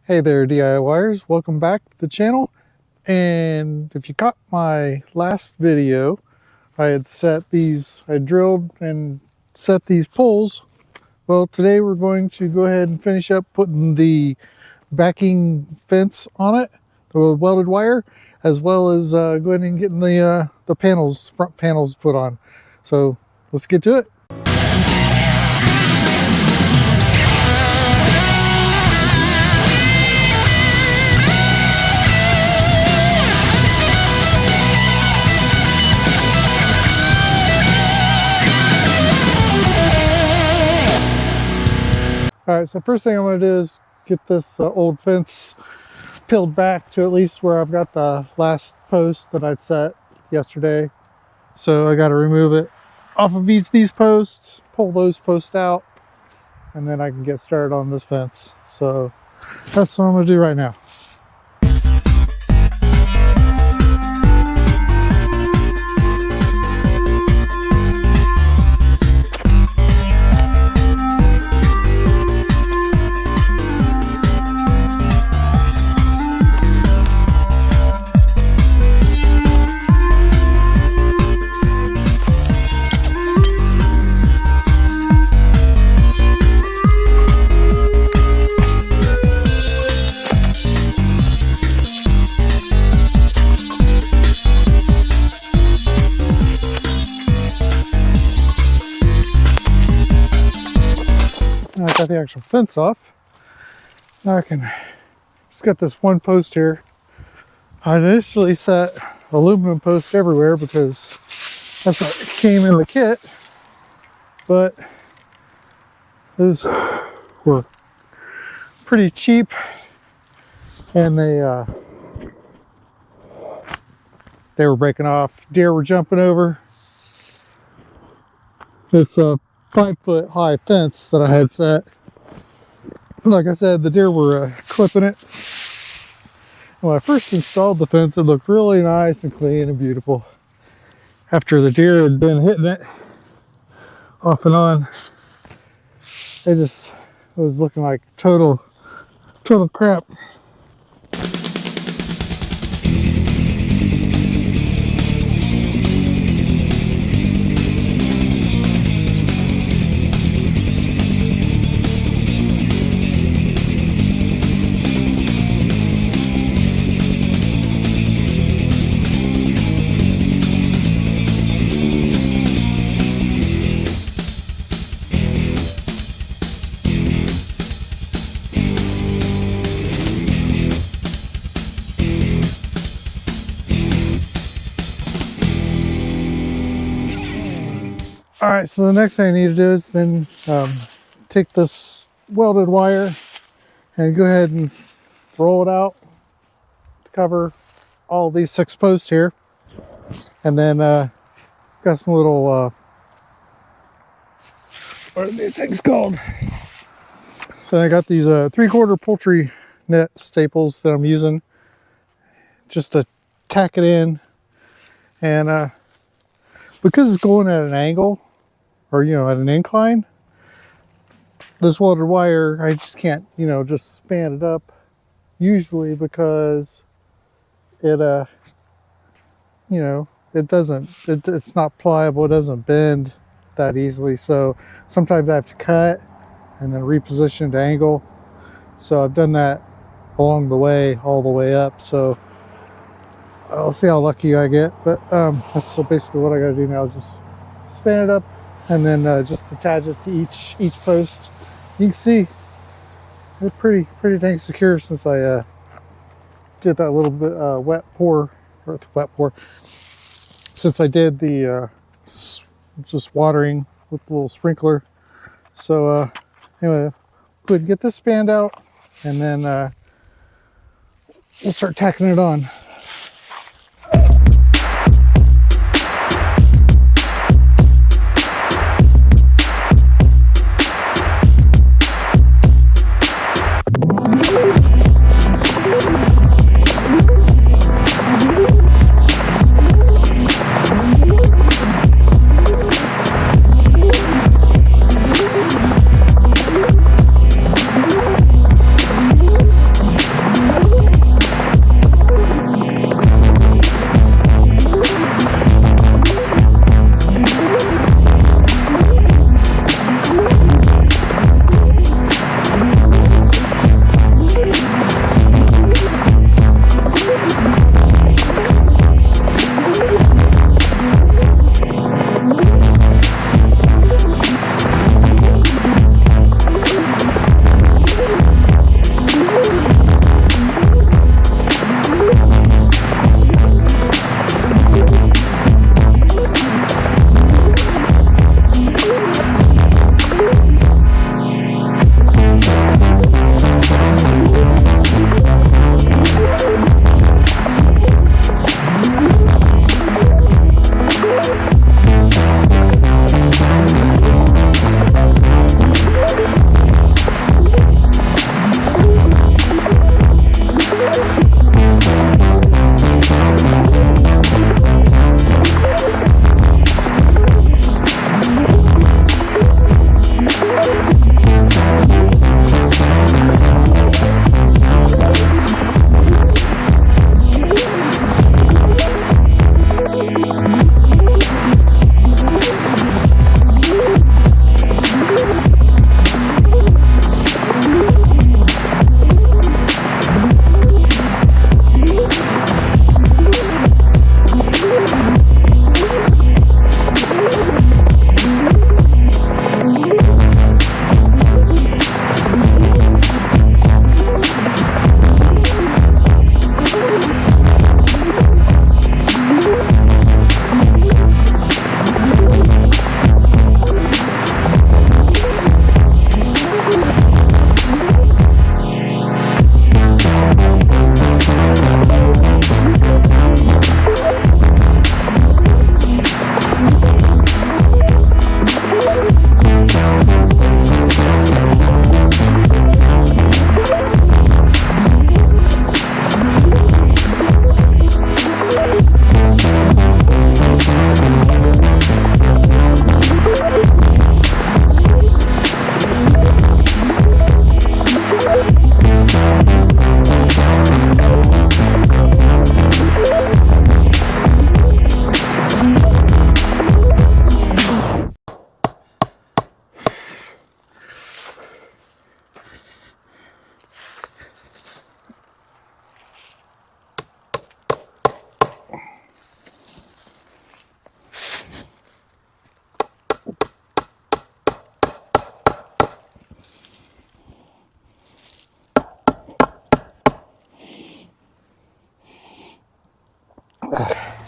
Hey there DIYers, welcome back to the channel. And if you caught my last video, I had drilled and set these poles. Well, today we're going to go ahead and finish up putting the backing fence on it, the welded wire, as well as go ahead and getting the front panels put on. So let's get to it. All right, so first thing I'm going to do is get this old fence peeled back to at least where I've got the last post that I'd set yesterday. So I got to remove it off of these posts, pull those posts out, and then I can get started on this fence. So that's what I'm going to do right now. I got the actual fence off. Now I can just got this one post here. I initially set aluminum posts everywhere because that's what came in the kit, but those were pretty cheap and they were breaking off. Deer were jumping over this 5-foot high fence that I had set. Like I said, the deer were clipping it. When I first installed the fence, it looked really nice and clean and beautiful. After the deer had been hitting it off and on, it was looking like total crap. All right, so the next thing I need to do is then take this welded wire and go ahead and roll it out to cover all these 6 posts here. And then got some little, what are these things called? So I got these 3/4 poultry net staples that I'm using just to tack it in. And because it's going at an angle, or at an incline, this welded wire, I just can't just span it up usually, because it it's not pliable, it doesn't bend that easily. So sometimes I have to cut and then reposition to angle. So I've done that along the way, all the way up. So I'll see how lucky I get, but that's basically what I got to do now, is just span it up and then just attach it to each post. You can see they're pretty dang secure since I did that little bit wet pour. Since I did the just watering with the little sprinkler. So anyway, go ahead and get this spanned out, and then we'll start tacking it on.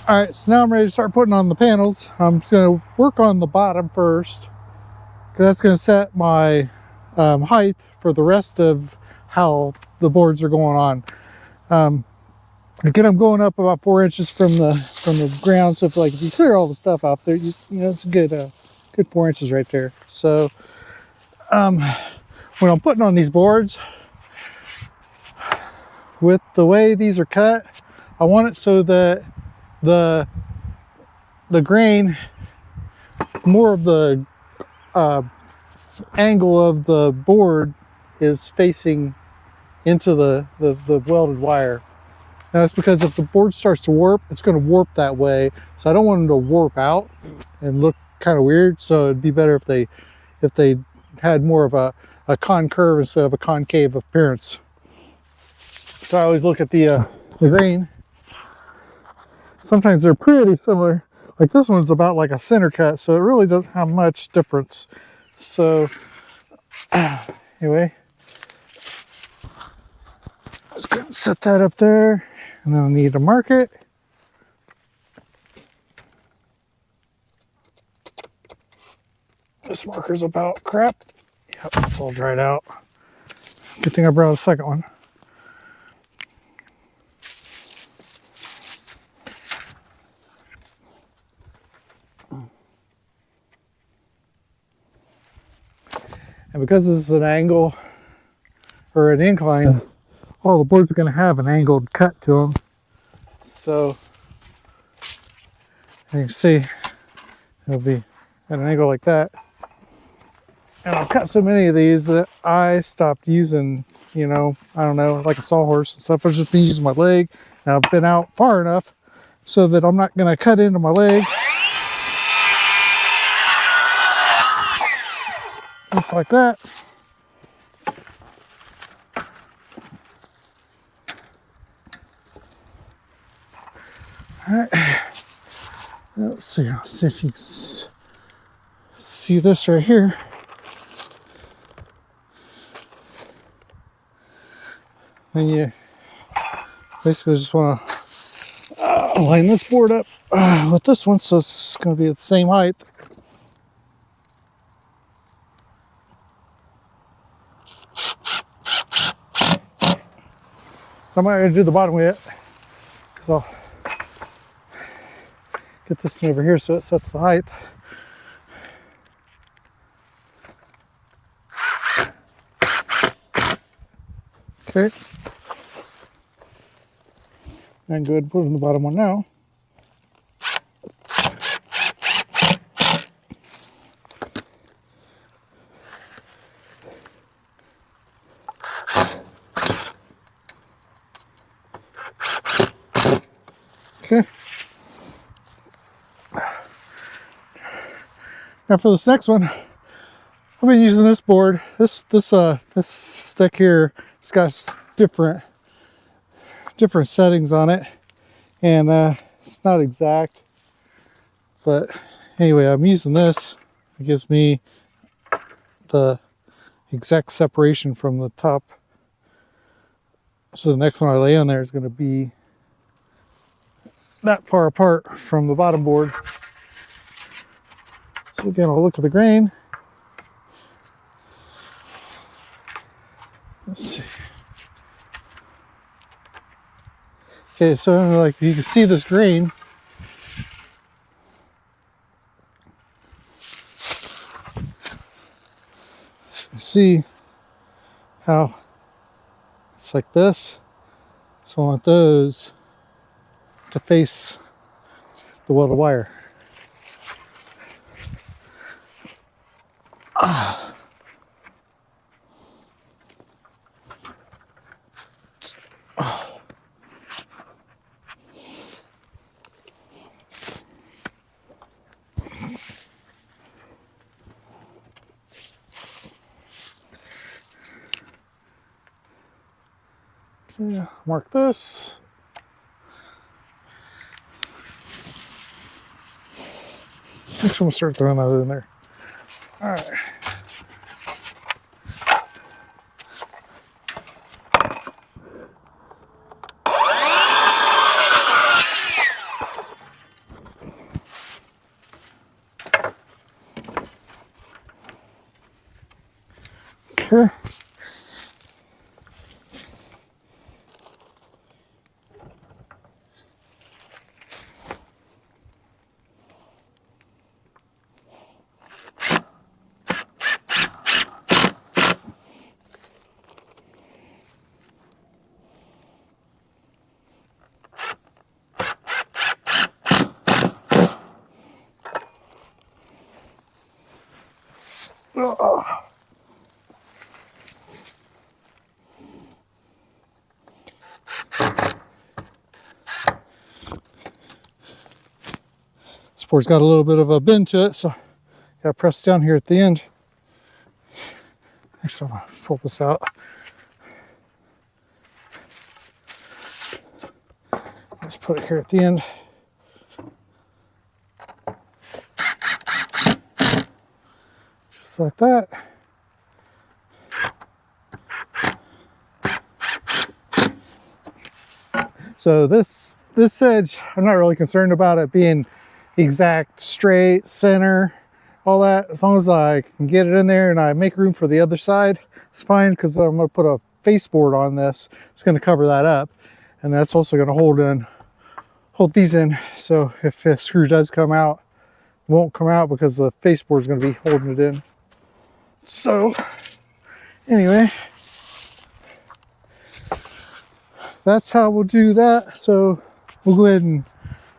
All right, so now I'm ready to start putting on the panels. I'm just going to work on the bottom first, because that's going to set my height for the rest of how the boards are going on. Again, I'm going up about 4 inches from the ground. So if you clear all the stuff out there, you know it's a good 4 inches right there. So when I'm putting on these boards, with the way these are cut, I want it so that the grain, more of the angle of the board is facing into the welded wire. Now that's because if the board starts to warp, it's going to warp that way. So I don't want them to warp out and look kind of weird. So it'd be better if they had more of a concave instead of a concave appearance. So I always look at the grain. Sometimes they're pretty similar. Like this one's about like a center cut, so it really doesn't have much difference. So anyway, just gonna set that up there, and then I need to mark it. This marker's about crap. Yep, it's all dried out. Good thing I brought a second one. And because this is an angle or an incline, all the boards are going to have an angled cut to them. So you can see it'll be at an angle like that. And I've cut so many of these that I stopped using, I don't know, like a sawhorse and stuff. I've just been using my leg, and I've been out far enough so that I'm not going to cut into my leg. Just like that. All right. Let's see if you can see this right here. Then you basically just want to line this board up with this one, so it's going to be the same height. So I'm not going to do the bottom yet, because I'll get this one over here so it sets the height. Okay. And go ahead and put in the bottom one now. Okay. Now for this next one, I've been using this board. This stick here, it's got different settings on it, and it's not exact. But anyway, I'm using this. It gives me the exact separation from the top. So the next one I lay on there is going to be that far apart from the bottom board. So again, I'll look at the grain. Let's see. Okay, so like you can see this grain. See how it's like this. So I want those to face the welded wire. Okay, mark this. Next, I'm gonna start throwing that in there. All right. This board's got a little bit of a bend to it, so got to press down here at the end. Next, I'm going to pull this out. Let's put it here at the end. Just like that. So this edge, I'm not really concerned about it being exact, straight, center, all that. As long as I can get it in there and I make room for the other side, it's fine, because I'm going to put a face board on this. It's going to cover that up, and that's also going to hold these in. So if a screw does come out, it won't come out because the face board is going to be holding it in. So anyway, that's how we'll do that. So we'll go ahead and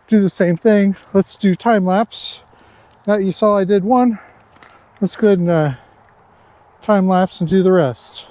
do the same thing. Let's do time lapse. Now you saw I did one. Let's go ahead and time lapse and do the rest.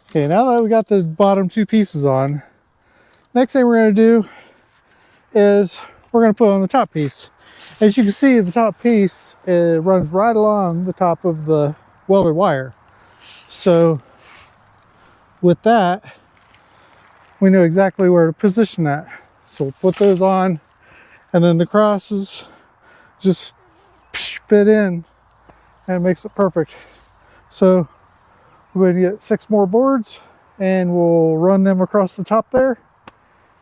Okay, now that we got the bottom two pieces on, next thing we're going to do is we're going to put on the top piece. As you can see, the top piece, it runs right along the top of the welded wire. So with that, we know exactly where to position that. So we'll put those on, and then the crosses just fit in, and it makes it perfect. So we're going to get 6 more boards, and we'll run them across the top there,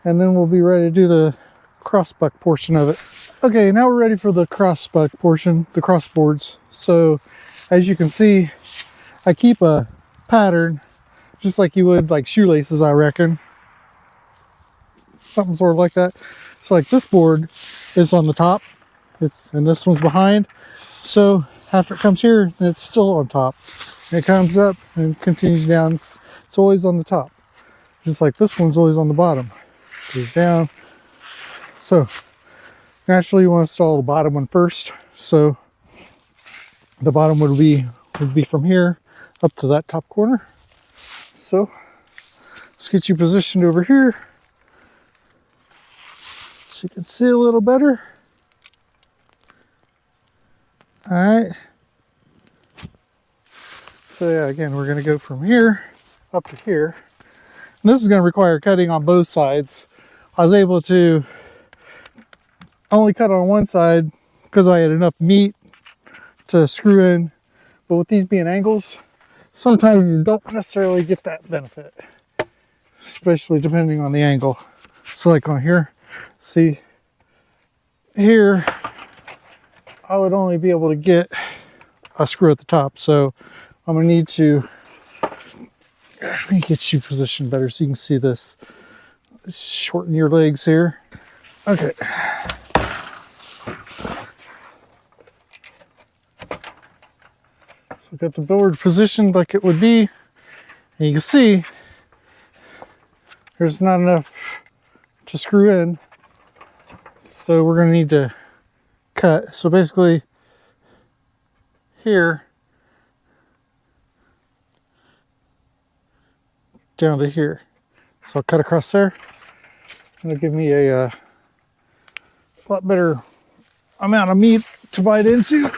and then we'll be ready to do the crossbuck portion of it. Okay, now we're ready for the crossbuck portion, the crossboards. So as you can see, I keep a pattern just like you would like shoelaces, I reckon. Something sort of like that. So like this board is on the top, and this one's behind. So after it comes here, it's still on top. And it comes up and continues down. It's always on the top. Just like this one's always on the bottom. Goes down. So naturally you want to install the bottom one first. So the bottom would be from here up to that top corner. So let's get you positioned over here so you can see a little better. All right. So yeah, again, we're going to go from here up to here. And this is going to require cutting on both sides. I was able to only cut on one side because I had enough meat to screw in. But with these being angles, sometimes you don't necessarily get that benefit, especially depending on the angle. So like on here, see here, I would only be able to get a screw at the top. So I'm gonna need to, let me get you positioned better so you can see this. Shorten your legs here. Okay. So got the board positioned like it would be. And you can see there's not enough to screw in. So we're gonna need to cut. So basically here down to here. So I'll cut across there. It'll give me a lot better amount of meat to bite into.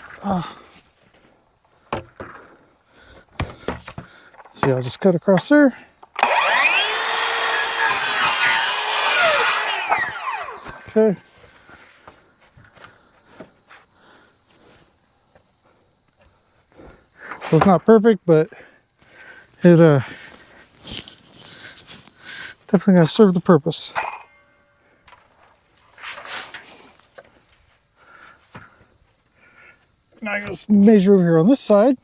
See, I'll just cut across there. Okay. So it's not perfect, but it definitely gonna serve the purpose. Now I'm gonna measure over here on this side.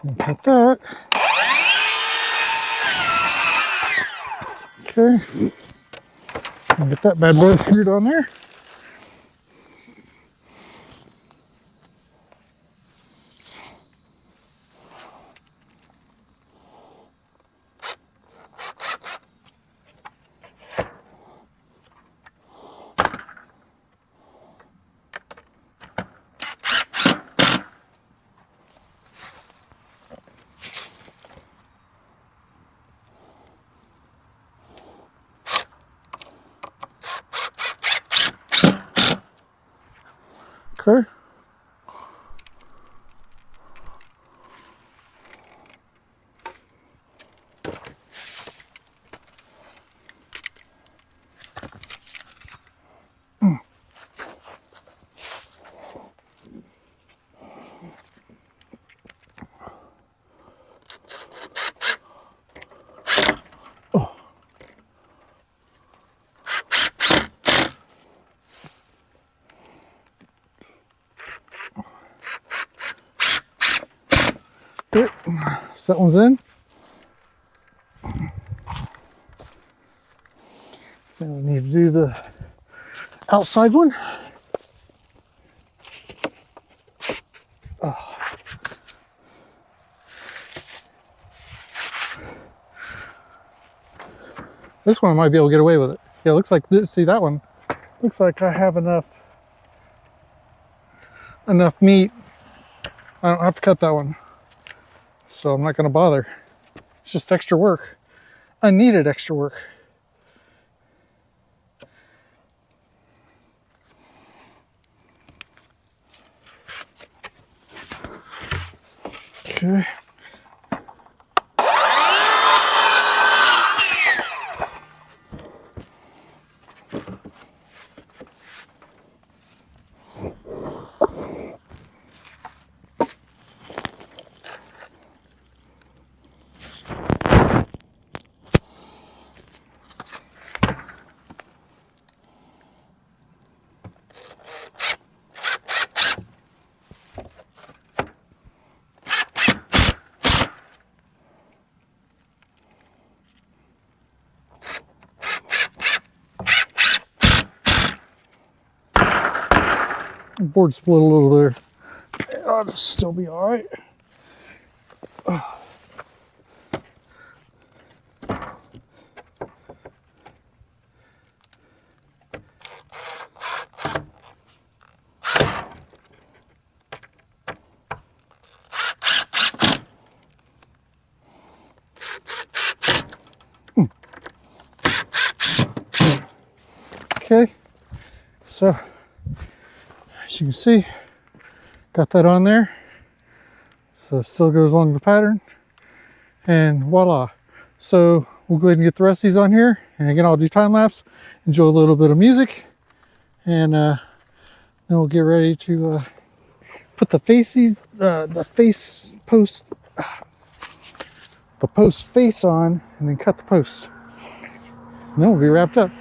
And cut that. Okay. And get that bad boy screwed on there. Okay. Okay, so that one's in. So then we need to do the outside one. This one I might be able to get away with it. Yeah, it looks like this. See that one? Looks like I have enough enough meat. I don't have to cut that one. So I'm not going to bother. It's just extra work. Unneeded extra work. Okay. Board split a little there. I'll just still be all right. Okay, so as you can see, got that on there. So it still goes along the pattern, and voila. So we'll go ahead and get the rest of these on here, and again I'll do time lapse, enjoy a little bit of music, and then we'll get ready to put the faces, the post face on, and then cut the post. And then we'll be wrapped up.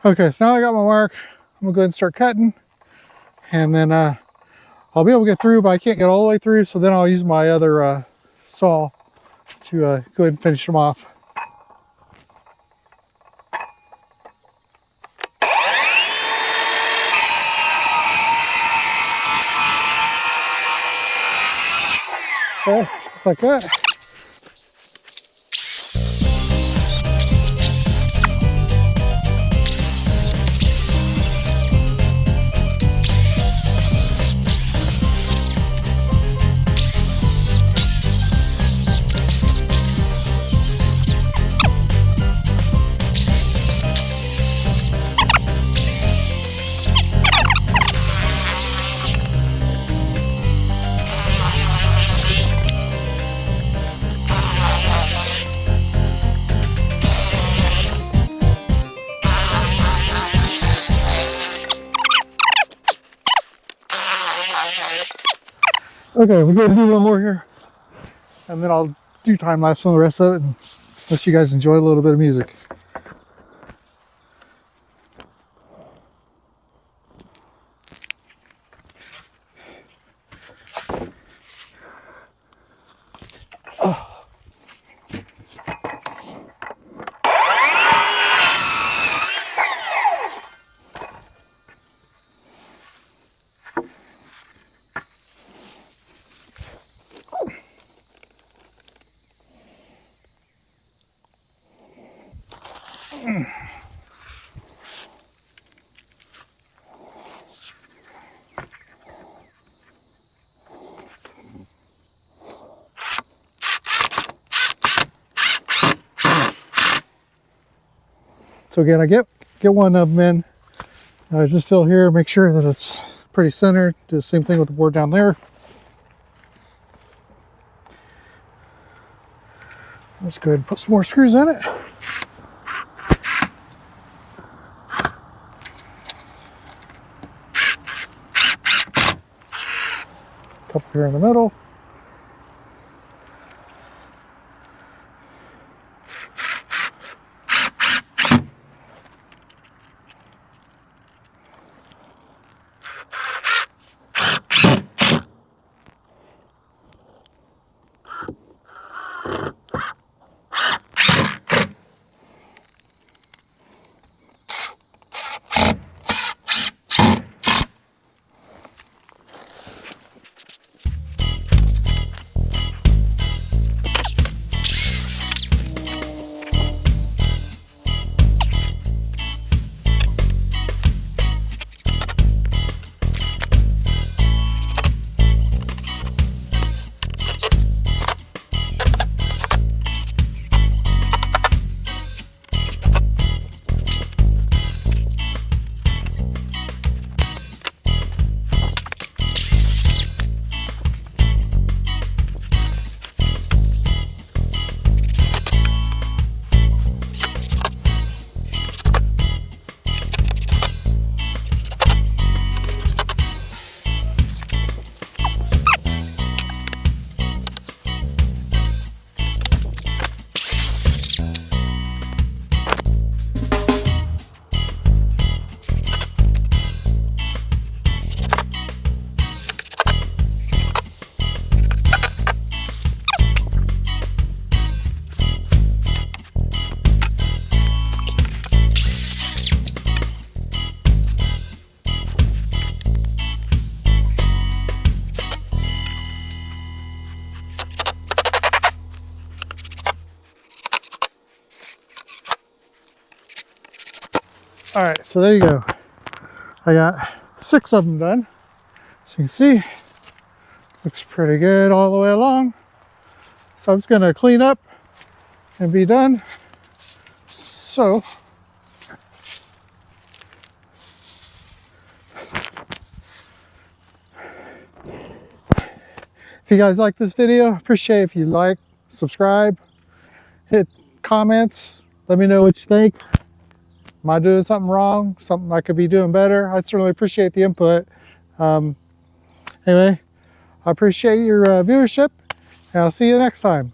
Okay, so now I got my mark. I'm gonna go ahead and start cutting, and then I'll be able to get through, but I can't get all the way through, so then I'll use my other saw to go ahead and finish them off. Okay, just like that. Okay, we're going to do one more here, and then I'll do time lapse on the rest of it and let you guys enjoy a little bit of music. So again, I get one of them in. I just fill here, make sure that it's pretty centered. Do the same thing with the board down there. Let's go ahead and put some more screws in it. Couple here in the middle. All right, so there you go. I got 6 of them done. So you can see, looks pretty good all the way along. So I'm just gonna clean up and be done. So, if you guys like this video, appreciate if you like, subscribe, hit comments, let me know what you think. Am I doing something wrong? Something I could be doing better? I certainly appreciate the input. Anyway, I appreciate your viewership, and I'll see you next time.